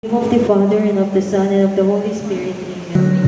In the name of the Father, and of the Son, and of the Holy Spirit. Amen.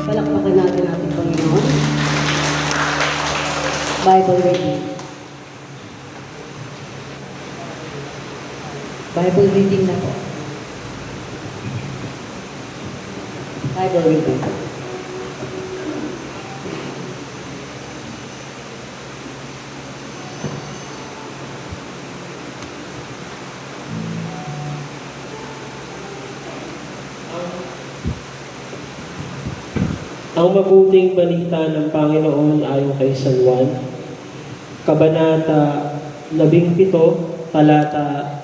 Palakpakan natin ating Panginoon. Bible reading. Bible reading na po. Bible reading. Ang mabuting balita ng Panginoon ayon kay San Juan, Kabanata 17, talata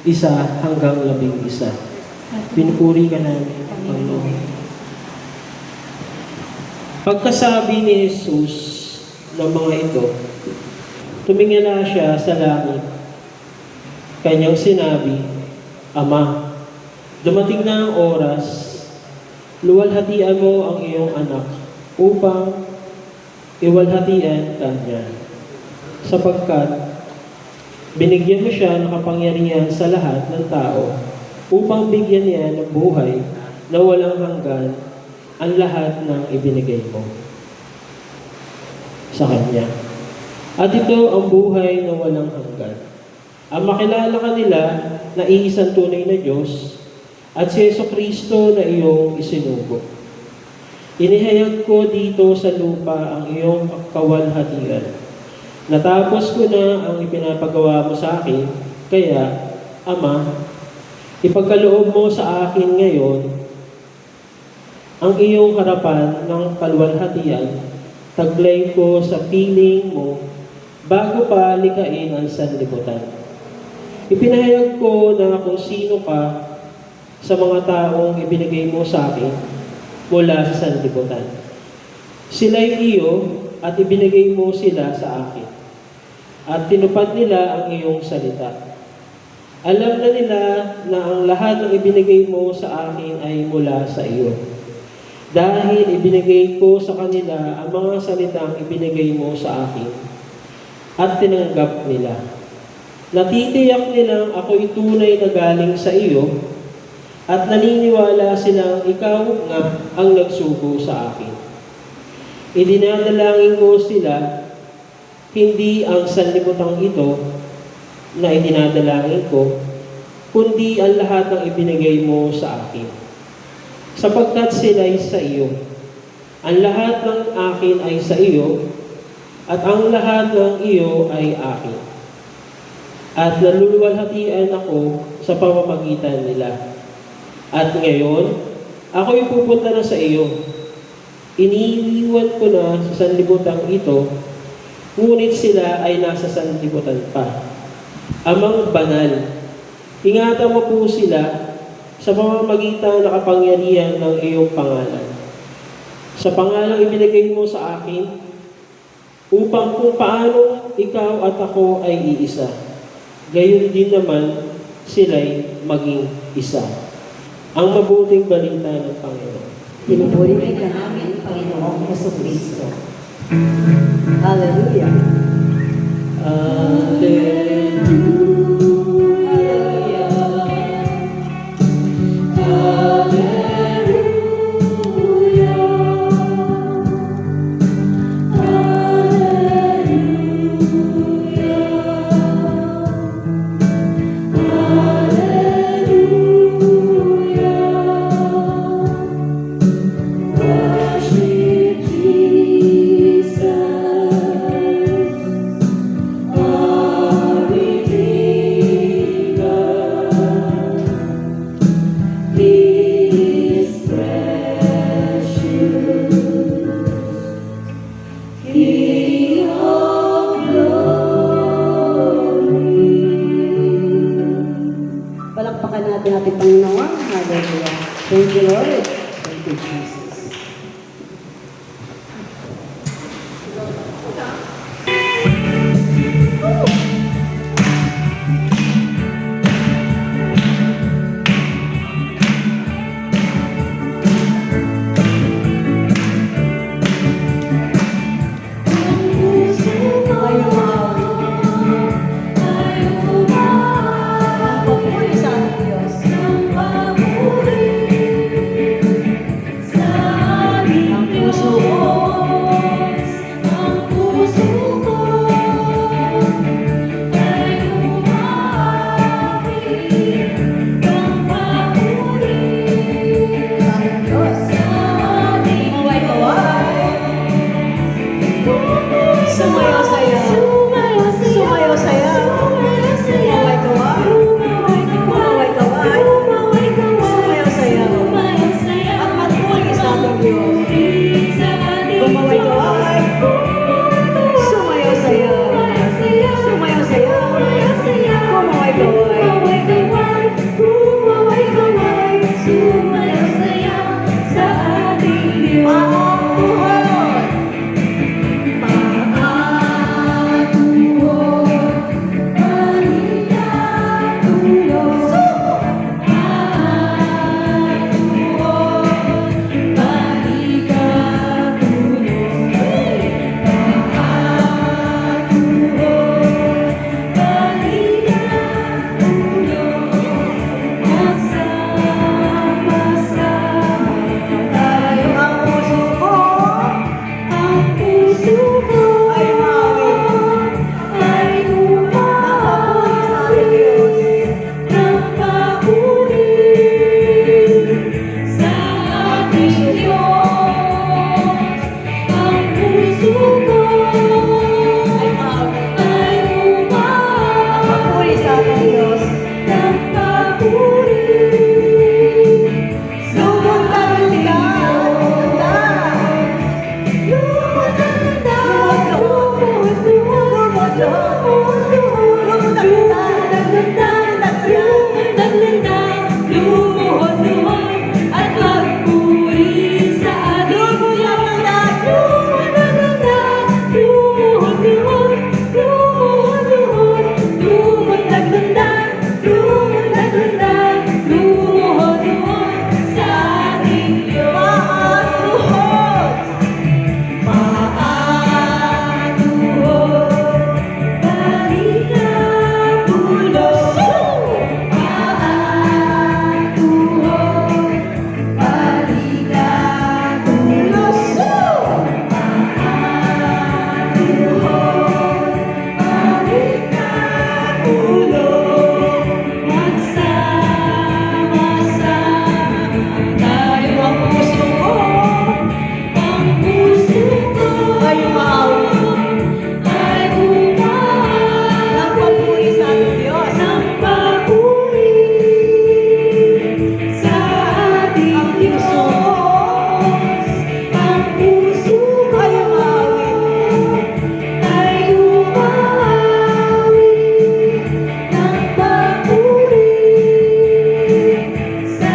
1 hanggang 11. Pinupuri ka namin, Panginoon. Pagkasabi ni Jesus ng mga ito, tumingala siya sa langit. Kanyang sinabi, Ama, dumating na ang oras, luwalhatian mo ang iyong anak upang iwalhatian kanya. Sapagkat binigyan mo siya ng kapangyarihan sa lahat ng tao upang bigyan niya ng buhay na walang hanggan ang lahat ng ibinigay mo sa kanya. At ito ang buhay na walang hanggan. Ang makilala ka nila na iisang tunay na Diyos at si Jesucristo na iyong isinugo. Inihayag ko dito sa lupa ang iyong kawalhatian. Natapos ko na ang ipinapagawa mo sa akin, kaya, Ama, ipagkaloob mo sa akin ngayon ang iyong harapan ng kalwalhatian, taglay ko sa piling mo bago pa likain ang sanlibutan. Ipinahayag ko na kung sino ka sa mga taong ibinigay mo sa akin mula sa sanlibutan. Sila'y iyo at ibinigay mo sila sa akin. At tinupad nila ang iyong salita. Alam na nila na ang lahat ng ibinigay mo sa akin ay mula sa iyo. Dahil ibinigay ko sa kanila ang mga salitang ibinigay mo sa akin at tinanggap nila. Natitiyak nilang ako'y tunay na galing sa iyo at naniniwala silang ikaw nga ang nagsugo sa akin. Idinadalangin ko sila, hindi ang sanlibutan ito na idinadalangin ko, kundi ang lahat ng ibinigay mo sa akin. Sapagkat sila'y sa iyo. Ang lahat ng akin ay sa iyo, at ang lahat ng iyo ay akin. At naluluwalhatian ako sa pamamagitan nila. At ngayon, ako'y pupunta na sa iyo. Iniiwan ko na sa sanlibutan ito, ngunit sila ay nasa sanlibutan pa. Amang banal, ingatan mo po sila sa pamamagitan ng kapangyarihan ng iyong pangalan. Sa pangalang ibinigay mo sa akin, upang kung paano ikaw at ako ay iisa, gayon din naman sila'y maging isa. Ang mabuting balita ng Panginoon. Pinupuri ka namin, Panginoong Jesucristo. Hallelujah. Palakpakan natin ating Panginoon. Hallelujah. Thank you, Lord. Thank you, Jesus. Papuri sa ating Diyos. Papuri sa Diyos, ang puso ko ay umawi ng papuri sa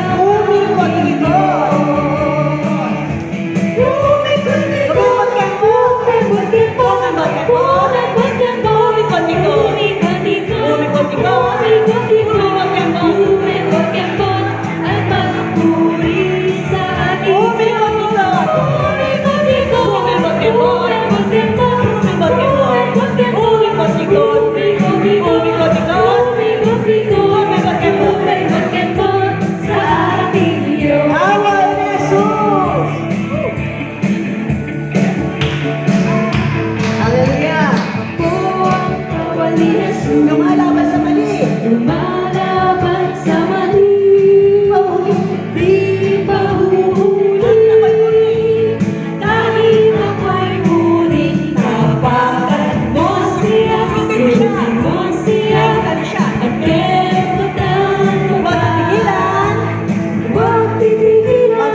Lumalaban sa mali. Lumalaban sa mali, di pahuhuli. Kahit ako'y ngunit tapakan mo siya, tuloy mo siya, at kemutan mo ba? Huwag titigilan,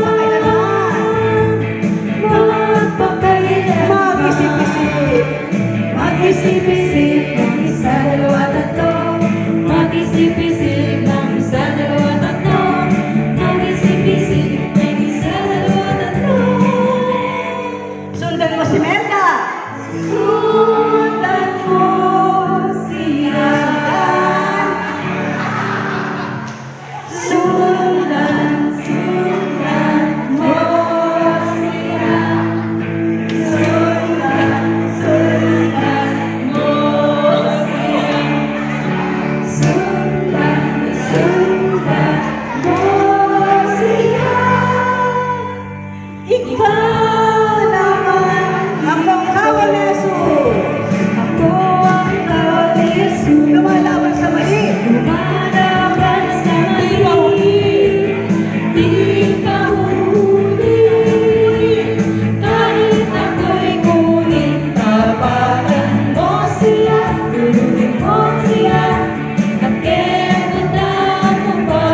magpakailan, mag-isip-isip ng isa, dalawa, tatlo. Mag-isip-isip ng isa, dalawa, tatlo. Mag-isip-isip ng isa, dalawa, tatlo. Sundan mo si Merda. Sundan mo siya. Sundan mo siya. Sundan mo siya. Sundan mo siya. Ikaw naman, Ako ang kawal na Jesus. ako ang kawal ni Jesus. Lumalaban sa mali. Lumalaban sa mali, di pahuhuli. Kahit ako'y ngunit tapakan mo siya, tuloy mo siya, at kemutan mo ba?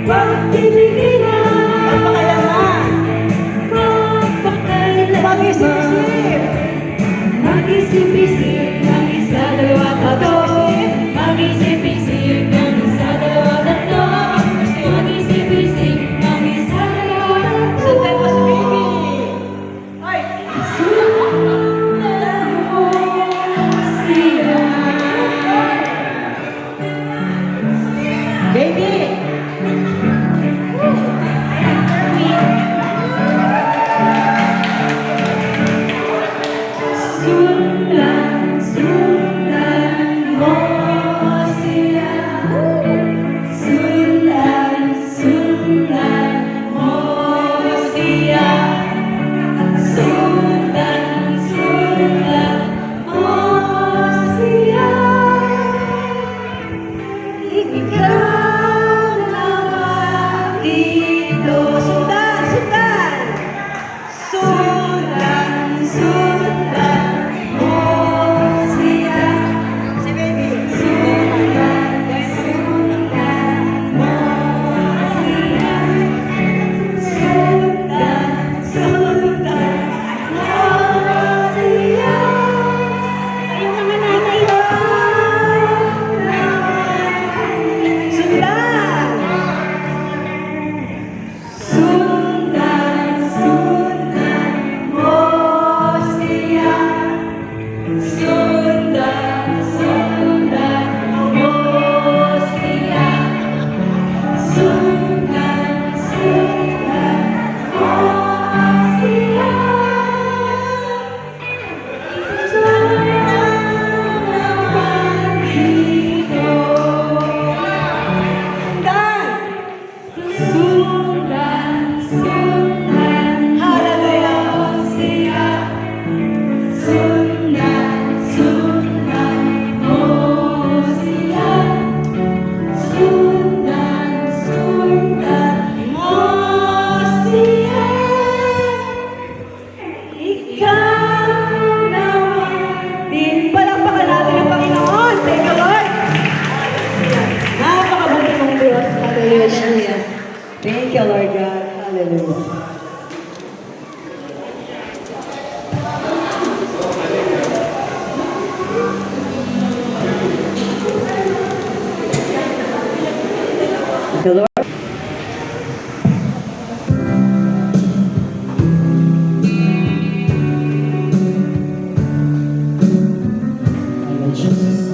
Huwag titigilan, magpakailan, Mag-isip-isip. mag-isip-isip ng isa, dalawa, tatlo. Mag-isip-isip ng isa, dalawa, tatlo. Mag-isip-isip ng isa, dalawa, tatlo. Sundan mo si baby. Ay, Sundan mo siya. baby. Sundan mo siya. Sundan mo siya. Sundan mo siya. Ikaw naman dito. Sundan. Sundan mo siya. Si baby. Sundan mo siya. Sundan mo siya. Kayo mga nanay. Sundan. Lord God. Hallelujah. The Lord. Amen, Jesus.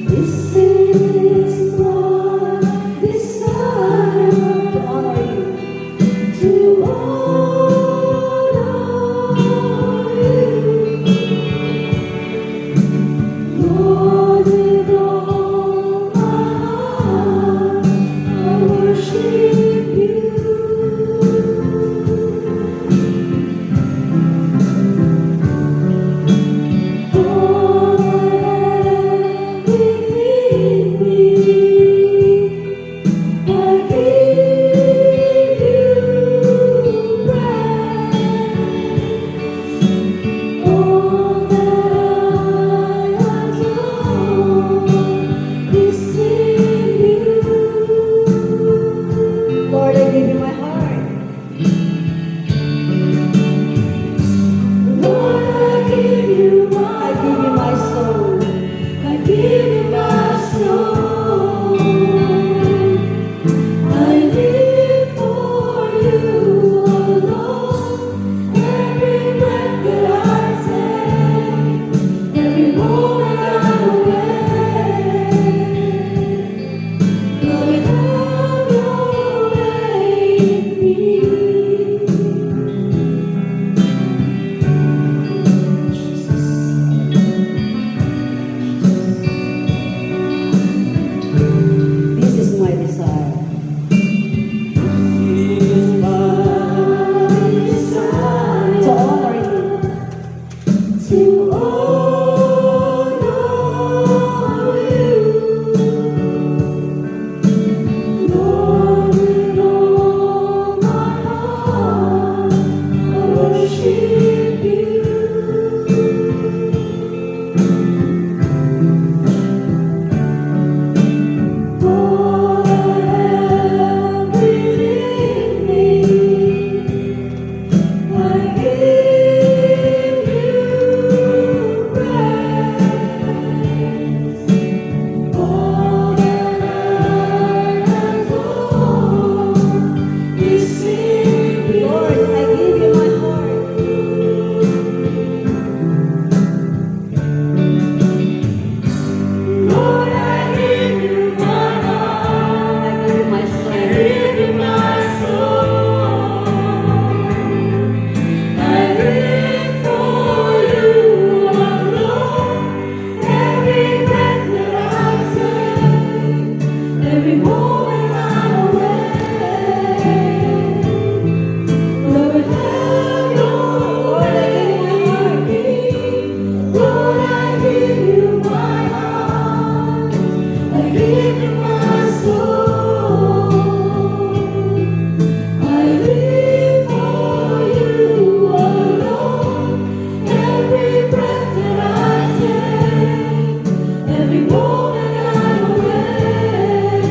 This is my desire to honor you, to honor you. Lord, with all my heart, I worship you. All I have within me, I give you praise. All that I adore is in you. Lord, I give you my heart. Lord, I give you my soul. I give you my soul. I live for you alone. Every breath that I take, every moment I'm awake. Lord, have your way in me. This is my desire. To honor you. To honor you. Lord, with all my heart, I worship you. All I have within me, I give you praise. All that I adore is in you. Lord, I give you my heart. Lord, I give you my heart. I give you my soul. I give you my soul. I live for you alone. Every breath that I take, every moment I'm awake. Lord, have your way in me. Lord, I give you my heart. I give you my soul. I live for you alone. Every breath that I take, every moment I'm awake.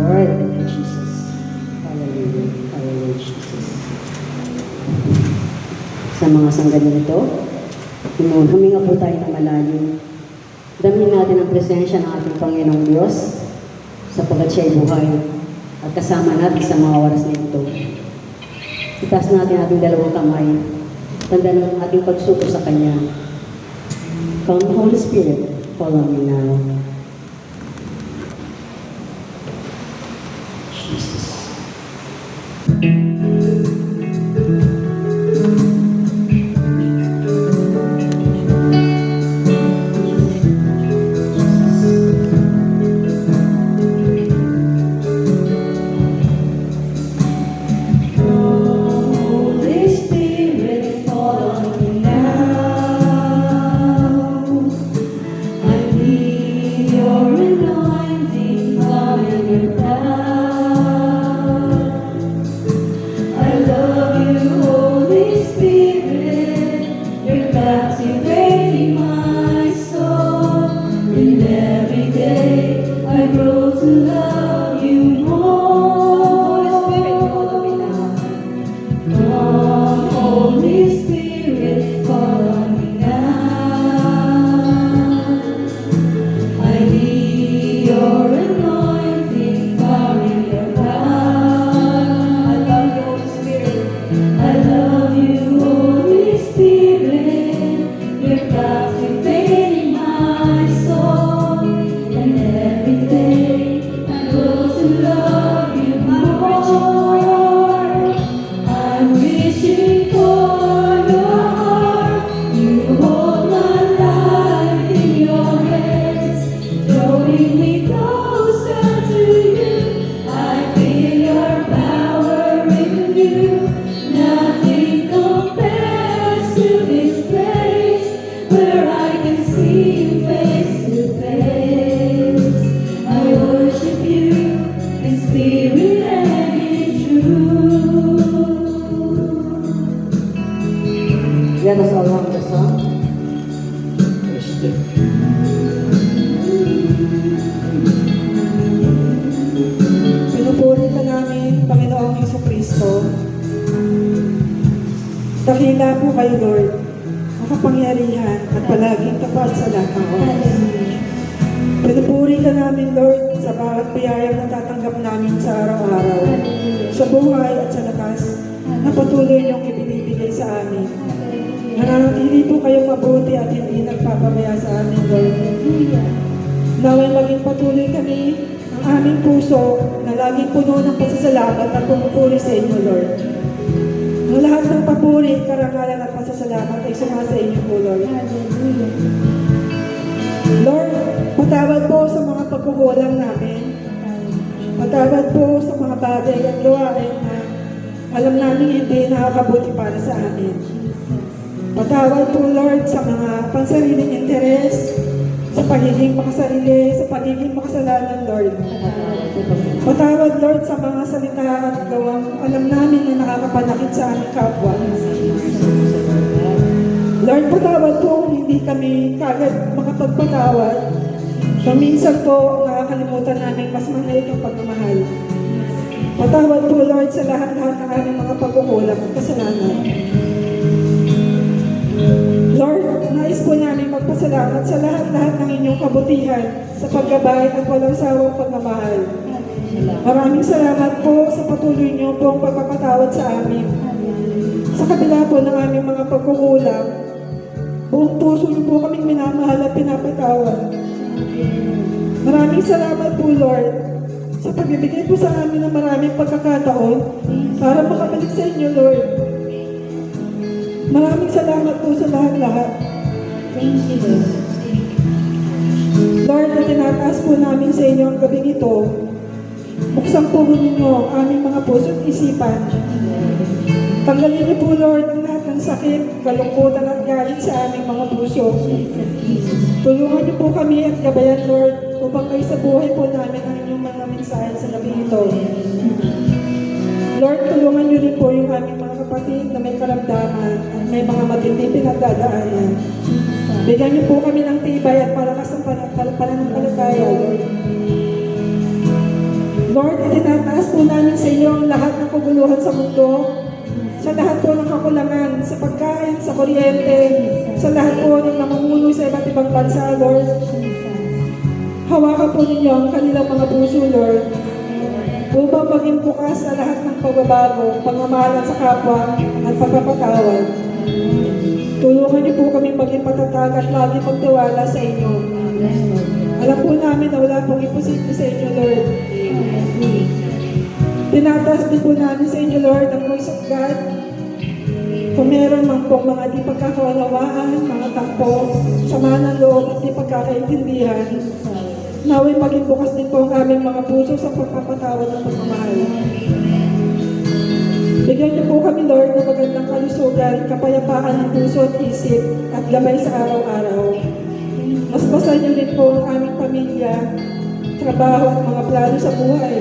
Lord, thank you, Jesus. Hallelujah. Hallelujah, Jesus. Sa mga sandali nito, huminga po tayo ng malalim. Damhin natin ang presensya ng ating Panginoong Diyos sapagkat siya'y buhay at kasama natin sa mga oras na ito. Itaas natin ating dalawang kamay. Tanda ng ating pagsuko sa Kanya. Come, Holy Spirit, follow me now. Jesus. Holy Spirit, fall on me now. I need your anointing, come in your power. I love you, Holy Spirit, you're captivating my soul. And every day I grow to love you more. Come, Holy Spirit, follow me now. I need your anointing, come in your power. I love you, Holy Spirit. I love you, Holy Spirit. You're captivating my soul. And every day I grow to love you more. I'm reaching for your heart. You hold my life in your hands, drawing me closer to you. I feel your power in you. Nothing compares to this place where I can see you face to face. I worship you in spirit and in truth. Let us all hum the song. Este. Pinupuri ka namin, Panginoong Jesucristo. Dakila po kayo, Lord, makapangyarihan at palaging tapat sa lahat ng oras. Pinupuri ka namin, Lord, sa bawat biyayang natatanggap namin sa araw-araw, sa buhay at sa lakas na patuloy niyong ibinibigay sa amin. Nananatili po kayong mabuti at hindi nagpapabaya sa amin, Lord. Naway maging patuloy kami ang aming puso na laging puno ng pasasalamat at pumupuri sa inyo, Lord. Ang lahat ng papuri, karangalan at pasasalamat ay sumasa inyo po, Lord. Lord, patawad po sa mga pagkukulang namin. Patawad po sa mga bagay at gawain na alam namin hindi nakakabuti para sa amin. Patawad po, Lord, sa mga pansariling interes, sa pagiging makasarili, sa pagiging makasalanan, Lord. Patawad, Lord, sa mga salita at gawang alam namin na nakakapanakit sa aming kapwa. Lord, patawad po kung hindi kami kagad makapagpatawad. Minsan po, nakakalimutan namin mas maliit ang pagmamahal. Patawad po, Lord, sa lahat-lahat ng aming mga pagkukulang at kasalanan. Lord, nais po namin magpasalamat sa lahat-lahat ng inyong kabutihan sa paggabay at walang sawang pagmamahal. Maraming salamat po sa patuloy niyo pong pagpapatawad sa amin. Sa kabila po ng aming mga pagkukulang, buong puso niyo po kaming minamahal at pinapatawad. Maraming salamat po, Lord, sa pagbibigay po sa amin ng maraming pagkakataon para makabalik sa inyo, Lord. Maraming salamat po sa lahat-lahat. Thank you, Lord. Lord, na tinataas po namin sa inyo ang gabing ito. Buksan po ninyo ang aming mga puso at isipan. Tanggalin niyo po, Lord, ang lahat ng sakit, kalungkutan at galit sa aming mga puso. Tulungan niyo po kami at gabayan, Lord, upang kayo sa buhay po namin ang inyong mga mensahe sa gabi ito. Lord, tulungan niyo rin po yung aming mga kapatid na may karamdaman at may mga matinding pinagdadaanan. Bigyan niyo po kami ng tibay at palakas ng pananampalataya, Lord. Lord, itinataas po namin sa iyo ang lahat ng kaguluhan sa mundo, sa lahat po ng kakulangan, sa pagkain, sa kuryente, sa lahat po ng namumuno sa iba't ibang bansa, Lord. Hawakan po ninyo ang kanilang mga puso, Lord, upang maging bukas sa lahat ng pagbabago, pagmamahalan sa kapwa, at pagpapatawad. Tulungan niyo po kami maging patatag at lagi magtiwala sa inyo. Alam po namin na wala pong imposible sa inyo, Lord. Tinatas din po namin sa inyo, Lord, ang voice of God. Kung meron man pong mga di pagkakaunawaan, mga tampo, sama ng loob at di pagkakaintindihan, naway maging bukas din po ang aming mga puso sa pagpapatawad at pagmamahal. Bigyan niyo po kami, Lord, ng magandang kalusugan, kapayapaan ng puso at isip, at gabay sa araw-araw. Mas basan niyo rin po ang aming pamilya, trabaho at mga plano sa buhay.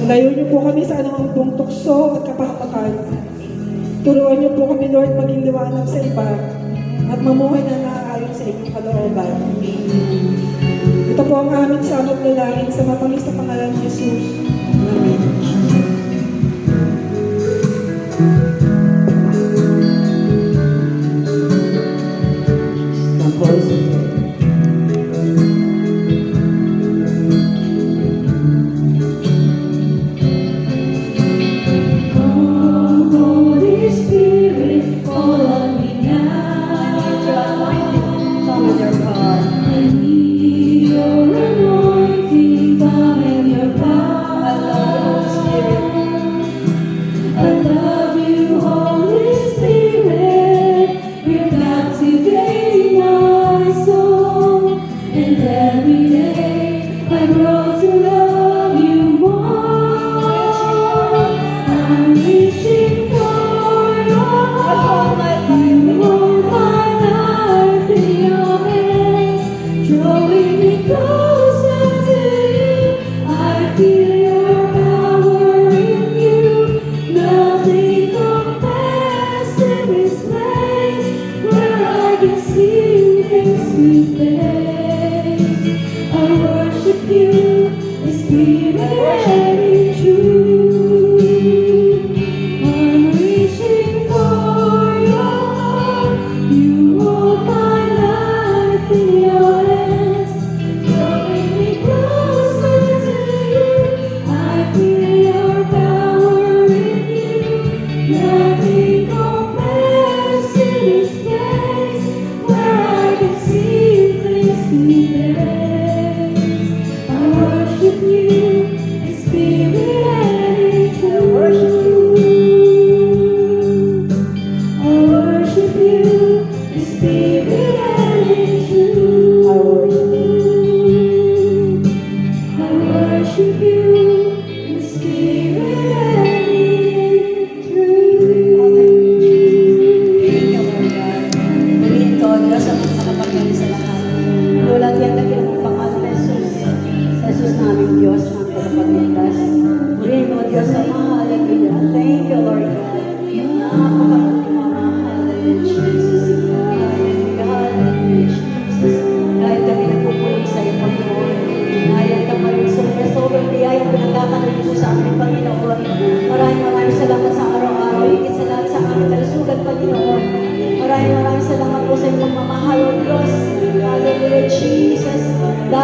Layo niyo po kami sa anumang tukso at kapahamakan. Turuan niyo po kami, Lord, maging liwanag sa iba at mamuhay na naaayon sa inyong kalooban. Ito po ang aming samot lalangin sa matamis na pangalan ni Jesus. Amen. Come, Holy Spirit, fall on me now. I need your anointing, come in your power. I love you, Holy Spirit. You're captivating my soul, and every day I grow to love you more. I'm reaching for your heart. You hold my life in your hands, drawing me closer to you. I feel your power in you. Nothing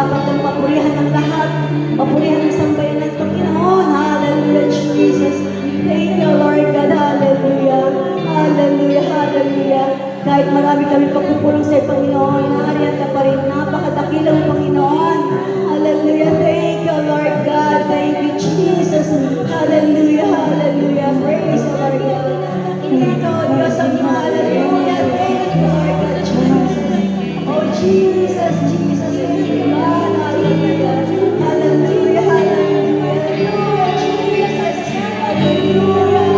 dapat ang mapurihan ng lahat, mapurihan ng sambayan ng Panginoon. Hallelujah, Jesus. Thank you, Lord God. Hallelujah. Hallelujah, hallelujah. Kahit marami kami pagpupulong sa Panginoon, hariyan ka pa rin. Napakadakilang Panginoon. Hallelujah. Thank you, Lord God. Thank you, Jesus. Hallelujah, hallelujah. Praise the Lord God. Ito, Diyos ang hallelujah. Thank you, Lord God, Jesus. Oh, Jesus, Jesus. Thank you, God. Hallelujah. Hallelujah, hallelujah. Hallelujah, Jesus. Hallelujah,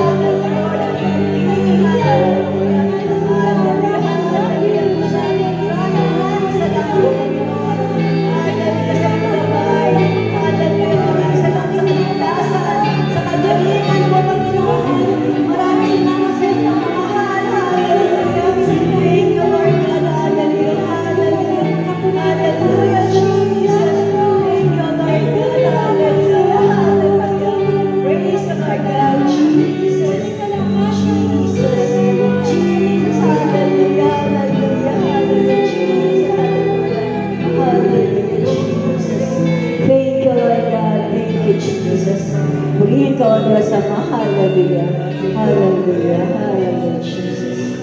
Purihin ka, O Diyos Ama. Hallelujah. Hallelujah. Hallelujah, Jesus.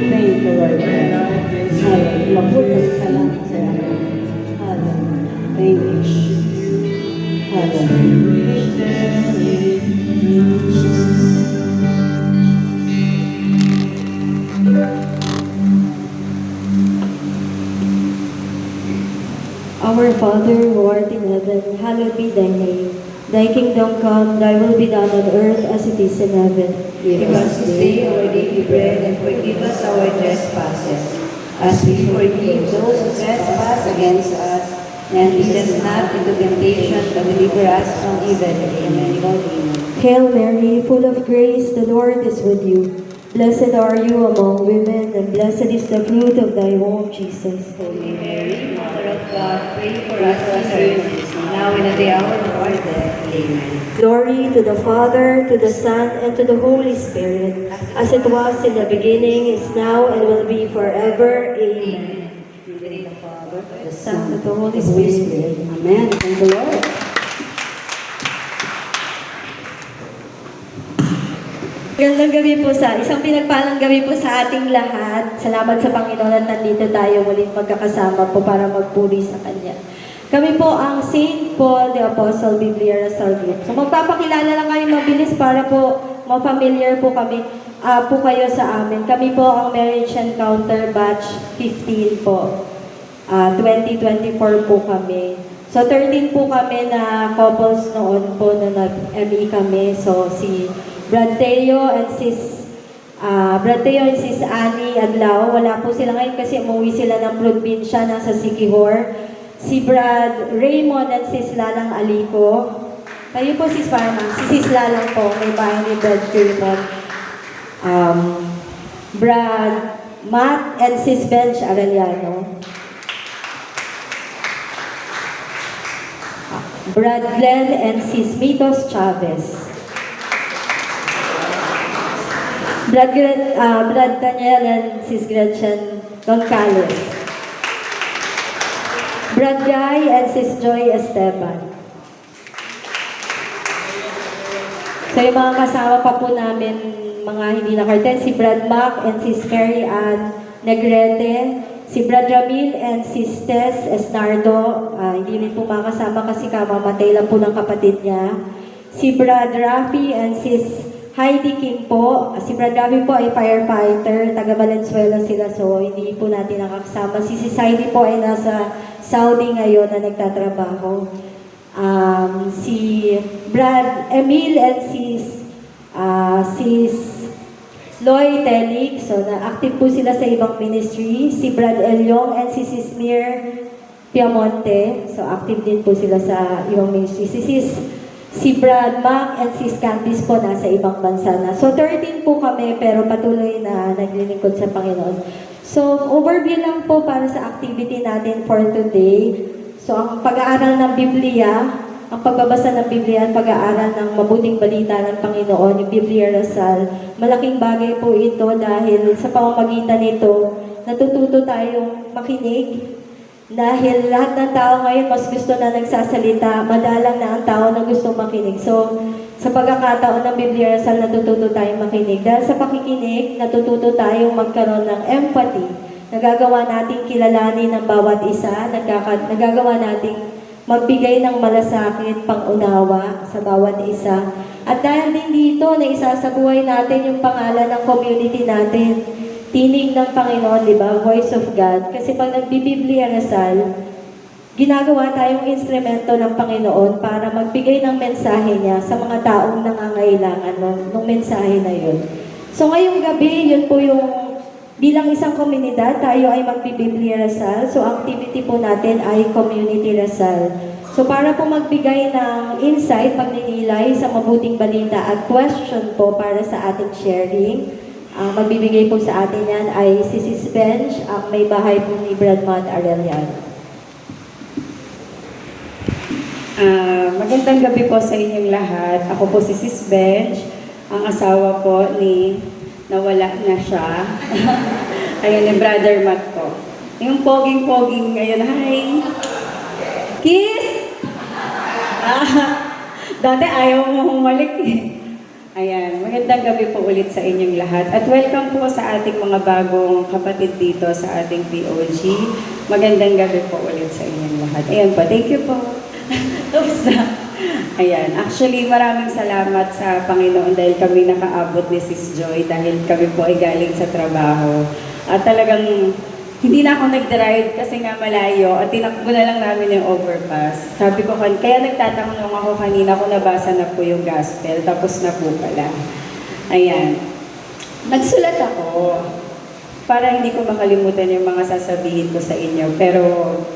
Thank you, Lord God. Hallelujah. Mabuti sa langit sa iyo. Hallelujah. Thank you, Jesus. Hallelujah. Our Father who art in heaven, hallowed be thy name. Thy kingdom come, thy will be done on earth as it is in heaven. Give us this day our daily bread, and forgive us our trespasses, as we forgive those who trespass against us. And lead us not into temptation, but deliver us from evil. Amen. Amen. Hail Mary, full of grace, the Lord is with you. Blessed are you among women, and blessed is the fruit of thy womb, Jesus. Holy Mary, Mother of God, pray for us sinners, now and at the hour of our death. Amen. Glory to the Father, to the Son, and to the Holy Spirit, as it was in the beginning, is now, and will be forever. Amen. In the name of the Father, The Son, and the Holy the Holy Spirit. Spirit. Amen. Thank the Lord. Magandang gabi po isang pinagpalang gabi po sa ating lahat. Salamat sa Panginoon at nandito tayo muling magkakasama po para magpuri sa Kanya. Kami po ang St. Paul the Apostle Biblia Rasal Group. So magpapakilala lang kayo mabilis para po ma-familiar po kami po kayo sa amin. Kami po ang Marriage Encounter Batch 15 po. 2024 po kami. So 13 po kami na couples noon po na nag-ME kami. So si Brad Teo and Sis Annie Adlaw, wala po sila ngayon kasi umuwi sila ng probinsya, nasa Siquijor. Si Brad Raymond and Sis Lalang Alico. Kayo po, Sis Parma. Si Sis Lalang po, may bahay ni Brad Raymond. Brad Matt and Sis Bench Arellano. Brad Glenn and Sis Mitos Chavez. Brad Daniel and Sis Gretchen Goncalves. Brad Guy and Sis Joy Esteban. So yung mga kasama pa po namin, mga hindi nakarten, si Brad Mac and Sis Mary Ann Negrete, si Brad Ramil and Sis Tess Esnardo, hindi rin po makasama kasi kamamatay lang po ng kapatid niya. Si Brad Rafi and Sis Heidi King po. Si Brad Rafi po ay firefighter, taga Valenzuela sila, so hindi po natin nakakasama. Si Sis Heidi po ay nasa Saudi ngayon na nagtatrabaho. Si Brad Emil and Sis Loy Telik, so na-active po sila sa ibang ministry. Si Brad Elyong and si Sis Mir Piamonte, so active din po sila sa ibang ministry. Si Brad Mac and Sis Candice po nasa ibang bansa na. So 13 po kami pero patuloy na naglilingkod sa Panginoon. So overview lang po para sa activity natin for today. So ang pag-aaral ng Biblia, ang pagbabasa ng Biblia at pag-aaral ng mabuting balita ng Panginoon, yung Biblia Rasal, malaking bagay po ito dahil sa pamamagitan nito, natututo tayong makinig, Dahil lahat ng tao ngayon mas gusto na nagsasalita, madalang na ang tao na gusto makinig. So, sa pagkakataon ng Biblia Rasal, natututo tayong makinig. Dahil sa pakikinig, natututo tayong magkaroon ng empathy. Nagagawa nating kilalanin ng bawat isa, nagagawa nating magbigay ng malasakit, pangunawa sa bawat isa. At dahil din dito, na isasabuhay natin yung pangalan ng community natin. Tinig ng Panginoon, di ba? Voice of God. Kasi pag nagbibiblia Rasal, ginagawa tayong instrumento ng Panginoon para magbigay ng mensahe niya sa mga taong nangangailangan ng mensahe na yun. So ngayong gabi, yun po yung bilang isang komunidad, tayo ay magbibiblia Rasal. So activity po natin ay community Rasal. So para po magbigay ng insight, pagninilay sa mabuting balita at question po para sa ating sharing, magbibigay po sa atin yan ay si Sis Benj, ang may bahay po ni Bradman Arellano. Magandang gabi po sa inyong lahat. Ako po si Sis Benj, ang asawa po ni nawala na siya. Ayun, ni Brother Matt po. Yung poging-poging ngayon, hi! Kiss! Dati ayaw mo humalik eh. Ayan, magandang gabi po ulit sa inyong lahat. At welcome po sa ating mga bagong kapatid dito sa ating POG. Magandang gabi po ulit sa inyong lahat. Ayan po, thank you po. Oops. Ayan, actually maraming salamat sa Panginoon dahil kami nakaabot ni Sis Joy dahil kami po ay galing sa trabaho. At talagang hindi na ako nag-drive kasi nga malayo at tinakbo na lang namin yung overpass. Sabi ko, kaya nagtatanong ako kanina kung nabasa na po yung gospel, tapos na po pala. Ayan. Nagsulat ako para hindi ko makalimutan yung mga sasabihin ko sa inyo. Pero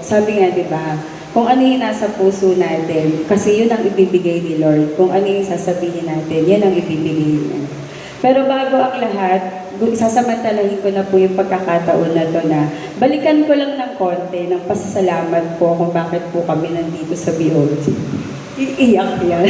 sabi nga, di ba, kung ano yung nasa puso natin, kasi yun ang ibibigay ni Lord. Kung ano yung sasabihin natin, yun ang ibibigay niya. Pero bago ang lahat, sasamantalahin ko na po yung pagkakataon na to na balikan ko lang ng konti ng pasasalamat po kung bakit po kami nandito sa BOG. Iiyak yan.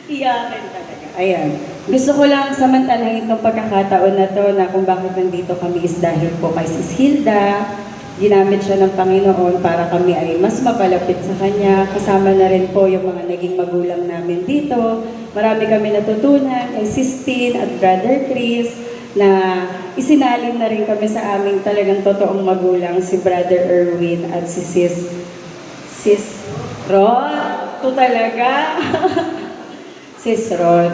Iyakin talaga. Ayan. Gusto ko lang samantalahin itong pagkakataon na to na kung bakit nandito kami is dahil po kay Sis Hilda. Ginamit siya ng Panginoon para kami ay mas mapalapit sa Kanya. Kasama na rin po yung mga naging magulang namin dito. Marami kami natutunan kay Sis Tin at Brother Chris na isinalin na rin kami sa aming talagang totoong magulang, si Brother Erwin at si Sis Rod. Ito talaga. Sis Rod.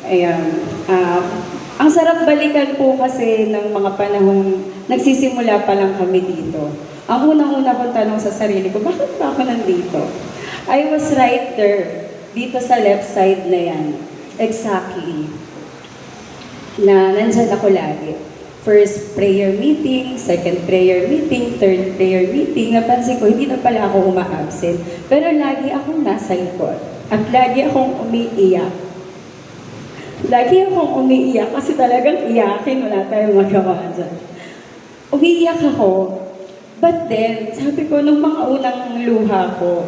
Ayan. Ang sarap balikan po kasi ng mga panahong nagsisimula pa lang kami dito. Ang unang-una kong tanong sa sarili ko, bakit ba ako nandito? I was right there, dito sa left side na yan. Exactly. Na nandyan ako lagi. First prayer meeting, second prayer meeting, third prayer meeting. Napansin ko, hindi na pala ako uma-absent. Pero lagi akong nasa likod. At lagi akong umiiyak. Lagi akong umiiyak kasi talagang iyakin, wala tayong magawa dyan. Umiiyak ako. But then, sabi ko, nung mga unang luha ko,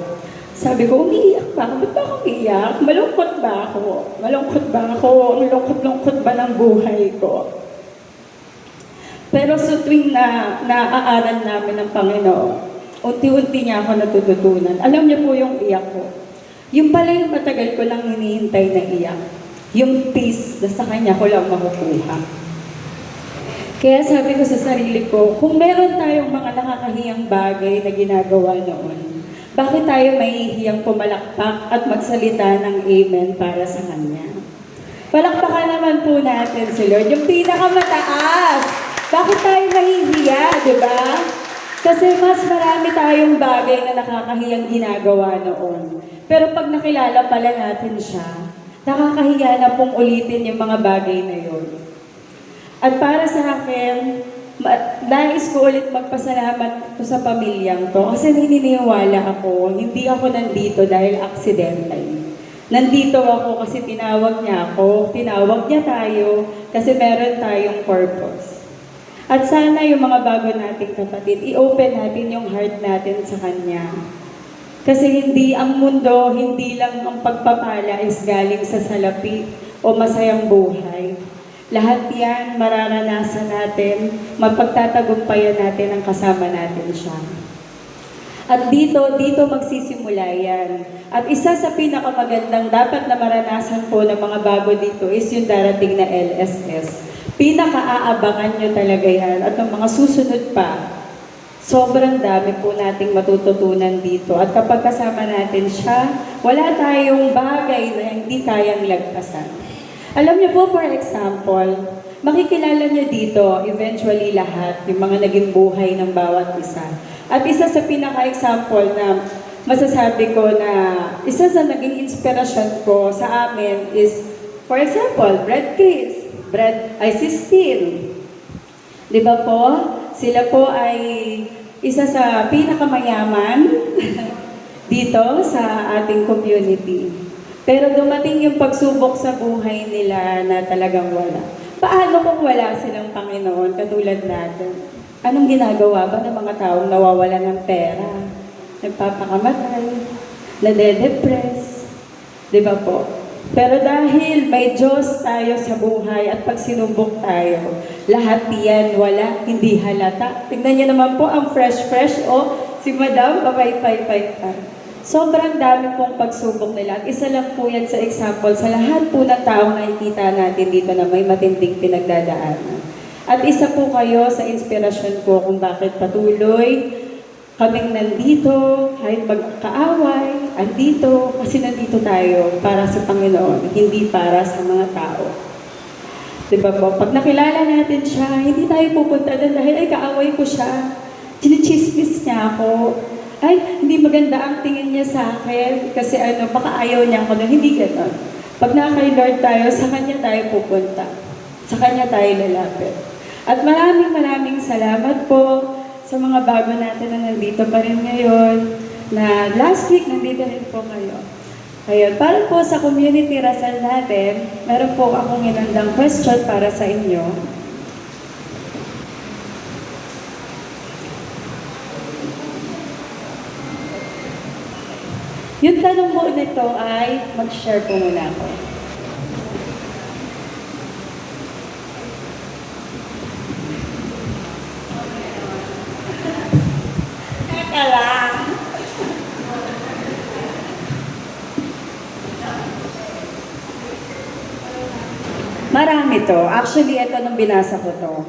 sabi ko, umiiyak ba ako? Ba't ba ako umiiyak? Malungkot ba ako? Malungkot ba ako? Ang lungkot-lungkot ba ng buhay ko? Pero sa tuwing na naaaral namin ng Panginoon, unti-unti niya ako natututunan. Alam niyo po yung iyak ko. Yung pala yung matagal ko lang hinihintay na iyak. Yung peace na sa Kanya ko lang makukuha. Kaya sabi ko sa sarili ko, kung meron tayong mga nakakahiyang bagay na ginagawa noon, bakit tayo mahihiyang pumalakpak at magsalita ng amen para sa Kanya? Palakpakan naman po natin si Lord, yung pinakamataas. Bakit tayo mahihiya, di ba? Kasi mas marami tayong bagay na nakakahiyang ginagawa noon. Pero pag nakilala pala natin siya, nakakahiya na pong ulitin yung mga bagay na yun. At para sa akin, nais ko ulit magpasalamat ko sa pamilyang to kasi naniniwala ako, hindi ako nandito dahil accidental. Nandito ako kasi tinawag niya ako, tinawag niya tayo kasi meron tayong purpose. At sana yung mga bago nating kapatid, i-open natin yung heart natin sa Kanya. Kasi hindi ang mundo, hindi lang ang pagpapala is galing sa salapi o masayang buhay. Lahat yan mararanasan natin, mapagtatagumpayan natin ang kasama natin siya. At dito magsisimula yan. At isa sa pinakamagandang dapat na maranasan po ng mga bago dito is yung darating na LSS. Pinaka-aabangan nyo talaga yan. At ng mga susunod pa, sobrang dami po nating matututunan dito. At kapag kasama natin siya, wala tayong bagay na hindi kayang lagpasan. Alam niyo po, for example, makikilala niyo dito, eventually lahat, yung mga naging buhay ng bawat isa. At isa sa pinaka-example na masasabi ko na isa sa naging inspirasyon ko sa amin is, for example, Brad Chris, Brad Sistine. Di ba po? Sila po ay isa sa pinakamayaman dito sa ating community. Pero dumating yung pagsubok sa buhay nila na talagang wala. Paano kung wala silang Panginoon katulad natin? Anong ginagawa ba ng mga taong nawawala ng pera? Nagpapakamatay, nade-depress, di ba po? Pero dahil may Diyos tayo sa buhay at pag sinubok tayo, lahat yan wala, hindi halata. Tignan niyo naman po ang fresh-fresh, si Madam, papay-pay-pay pa. Sobrang dami pong pagsubok nila. At isa lang po yan sa example sa lahat po ng taong nakikita natin dito na may matinding pinagdadaanan. At isa po kayo sa inspirasyon ko kung bakit patuloy kaming nandito, kahit magkaaway, andito, kasi nandito tayo para sa Panginoon, hindi para sa mga tao. Diba po? Pag nakilala natin siya, hindi tayo pupunta doon dahil ay kaaway ko siya. Chinichismis niya ako. Ay, hindi maganda ang tingin niya sa akin kasi baka ayaw niya ako doon. Hindi gano'n. Pag nakakay-Lord tayo, sa Kanya tayo pupunta. Sa Kanya tayo lalapit. At maraming salamat po sa mga bago natin na nandito pa rin ngayon, na last week nandito rin po kayo. Ayun, para po sa community rasal natin, meron po akong inandang question para sa inyo. Yung tanong po nito ay, mag-share po muna ako. Teka lang. Marami to. Actually, ito nung binasa ko to.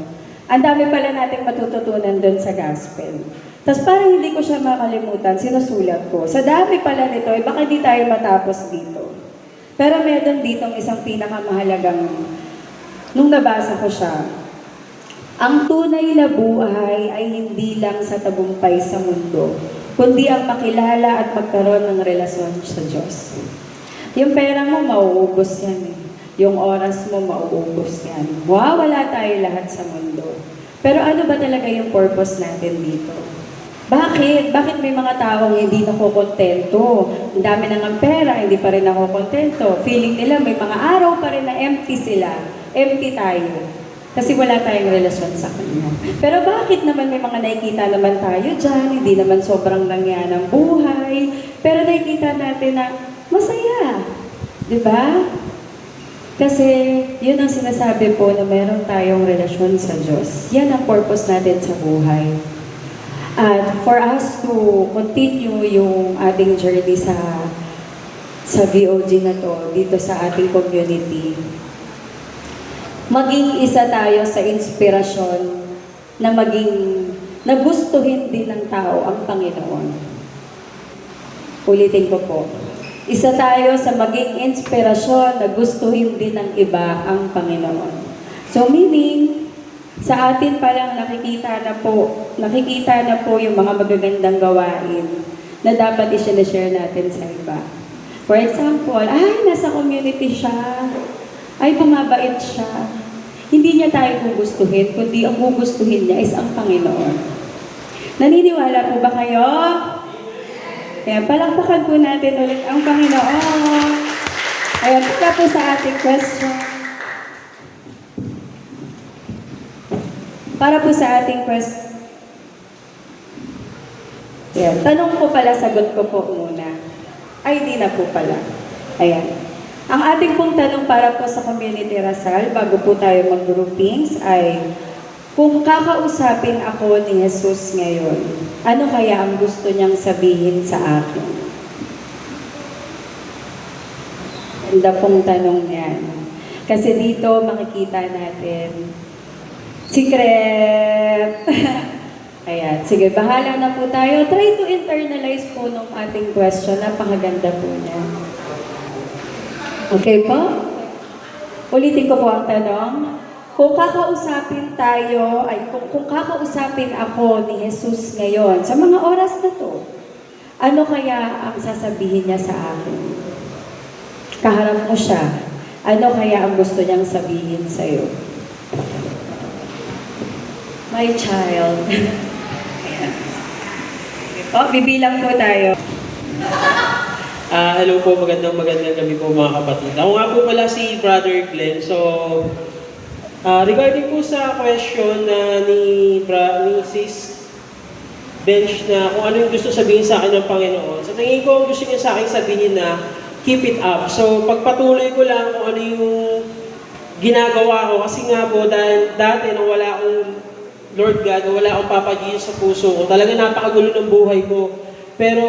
Ang dami pala nating matututunan doon sa gospel. Tapos para hindi ko siya makalimutan, sinusulat ko. Sa dami pala nito, baka di tayo matapos dito. Pero meron ditong isang pinakamahalagang, nung nabasa ko siya, ang tunay na buhay ay hindi lang sa tagumpay sa mundo, kundi ang makilala at magkaroon ng relasyon sa Diyos. Yung pera mo, mauubos yan eh. Yung oras mo, mauubos yan. Wala tayo lahat sa mundo. Pero ano ba talaga yung purpose natin dito? Bakit? Bakit may mga taong hindi nakokontento? Ang dami na ng pera, hindi pa rin nakokontento. Feeling nila may mga araw pa rin na empty sila. Empty tayo. Kasi wala tayong relasyon sa Kanya. Pero bakit naman may mga nakikita naman tayo dyan, hindi naman sobrang langya ng buhay, pero nakikita natin na masaya. Diba? Kasi yun ang sinasabi po na meron tayong relasyon sa Diyos. Yan ang purpose natin sa buhay. At for us to continue yung ating journey sa VOG na to, dito sa ating community, maging isa tayo sa inspirasyon na nagustuhin din ng tao ang Panginoon. Ulitin ko po. Isa tayo sa maging inspirasyon na gustuhin din ng iba ang Panginoon. So meaning, sa atin palang nakikita na po yung mga magagandang gawain na dapat i-share natin sa iba. For example, nasa community siya, bumabait siya. Hindi niya tayo gugustuhin, kundi ang gugustuhin niya is ang Panginoon. Naniniwala po ba kayo? Kaya palakpakan po natin ulit ang Panginoon. Ayan, para po sa ating question. Para po sa ating question. Ayan, tanong ko pala, sagot ko po muna. Di na po pala. Ayan. Ang ating pong tanong para po sa Community Rasal, bago po tayo mag-groupings, ay Kung kakausapin ako ni Jesus ngayon, ano kaya ang gusto niyang sabihin sa akin? Ganda pong tanong yan. Kasi dito makikita natin, secret! Ayan, sige, bahala na po tayo. Try to internalize po ng ating question. Napakaganda po niya. Okay po? Ulitin ko po ang tanong. Kung kakausapin tayo, kung kakausapin ako ni Jesus ngayon, sa mga oras na to, ano kaya ang sasabihin niya sa akin? Kaharap mo siya, ano kaya ang gusto niyang sabihin sa'yo? My child. Ayan. Okay po, bibilang po tayo. Hello po, magandang gabi po mga kapatid. Ako nga po pala si Brother Glenn. So, regarding po sa question na ni Sis Bench na kung ano yung gusto sabihin sa akin ng Panginoon, sa tingin ko, gusto niya sa akin sabihin na keep it up. So, pagpatuloy ko lang kung ano yung ginagawa ko. Kasi nga po, dahil dati nung wala akong Lord God, wala akong Papa Jesus sa puso ko, talaga napakagulo ng buhay ko. Pero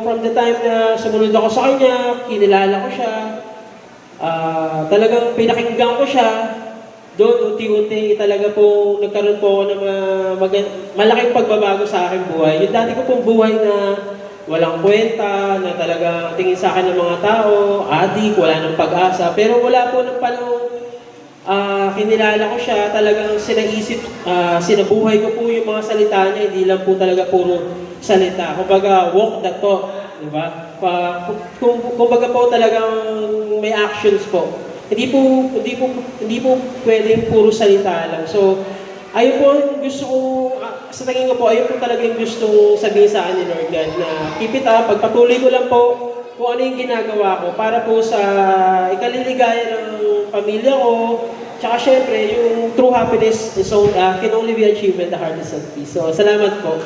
from the time na sumunod ako sa Kanya, kinilala ko siya, talagang pinakinggan ko siya, doon unti-unti talaga po nagkaroon po ako ng malaking pagbabago sa aking buhay. Yung dati ko pong buhay na walang kwenta, na talaga tingin sa akin ng mga tao, adik, wala ng pag-asa. Pero wala po ng panahon, kinilala ko siya, talagang sinabuhay ko po yung mga salita niya, hindi lang po talaga puro salita. Kumbaga, walk the talk, di ba? Kumbaga po talagang may actions po. Hindi po pwedeng puro salita lang. So, ayun po ang gusto ko, sa tingin ko po, ayun po talaga yung gustong sabihin sa akin ni Lord God na keep it up, pagpatuloy ko lang po kung ano yung ginagawa ko para po sa ikaliligaya ng pamilya ko, tsaka syempre, yung true happiness is can only be achieved when the heart is at peace. So, salamat po.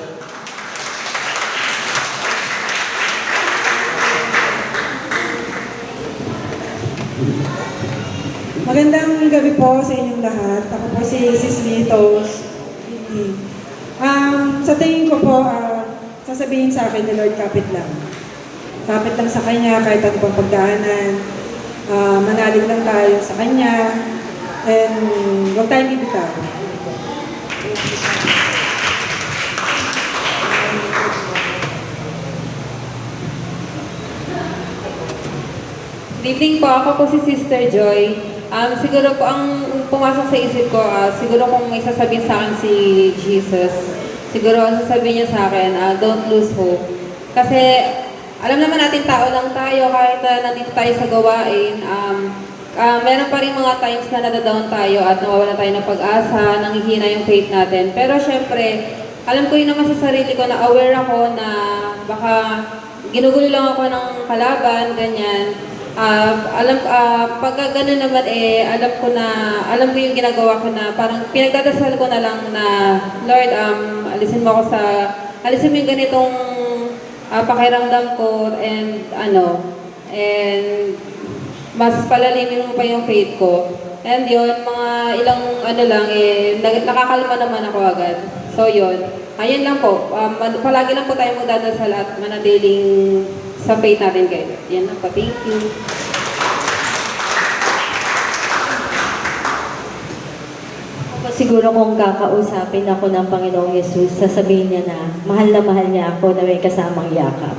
Magandang gabi po sa inyong lahat. Ako po si Sis Litos. Sa tingin ko po, sasabihin sa akin ni Lord, kapit lang. Kapit lang sa Kanya, kahit ano pang pagdaanan. Manalig lang tayo sa Kanya. And huwag tayong bibitaw. Good evening po, ako po si Sister Joy. Siguro po ang pumasok sa isip ko, siguro kung may sasabihin sa akin si Jesus, siguro ang sasabihin niya sa akin, don't lose hope. Kasi alam naman natin tao lang tayo, kahit nandito tayo sa gawain, meron pa rin mga times na nadadown tayo at nawawala tayo ng pag-asa, nanghihina yung faith natin. Pero syempre, alam ko yun naman sa sarili ko na aware ako na baka ginugulo lang ako ng kalaban, ganyan. Pagka gano'n naman alam ko yung ginagawa ko na parang pinagdadasal ko na lang na Lord, alisin mo yung ganitong pakiramdam ko and mas palalimin mo pa yung faith ko. And yun, mga ilang nakakalma naman ako agad. So yun, ayun lang po, palagi lang po tayo magdadasal at manatiling sa faith natin kayo. Yan lang po. Thank you. Siguro kung kakausapin ako ng Panginoong Yesus, sasabihin niya na mahal niya ako na may kasamang yakap.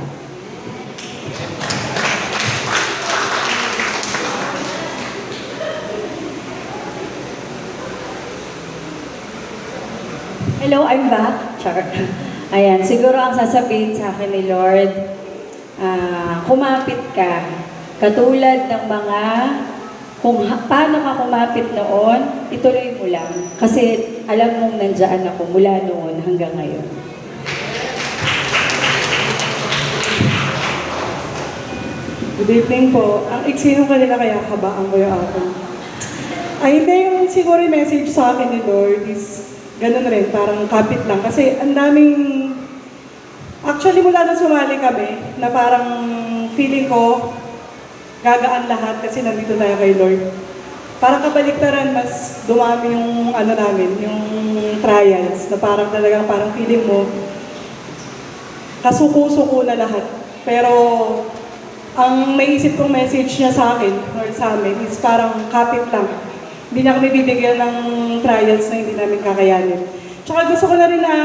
Hello, I'm back. Char. Ayan, siguro ang sasabihin sa akin ni Lord, kumapit ka. Katulad ng paano ka kumapit noon, ituloy mo lang. Kasi alam mong nandiyan ako mula noon hanggang ngayon. Good evening po. Ang iksi nung kanila kaya kabaan ko yung akin. Hindi yung siguro yung message sa akin ni Lord is ganun rin, parang kapit lang. Kasi ang daming, actually mula na sumali kami, na parang feeling ko gagaan lahat kasi nandito tayo kay Lord. parang kabaliktaran, mas dumami yung ano namin, yung trials, na parang talagang parang feeling mo, kasuko-suko na lahat. Pero, ang naisip kong message niya sa akin, or sa amin, is parang kapit lang. Hindi niya kami bibigyan ng trials na hindi namin kakayanin. Tsaka gusto ko na rin na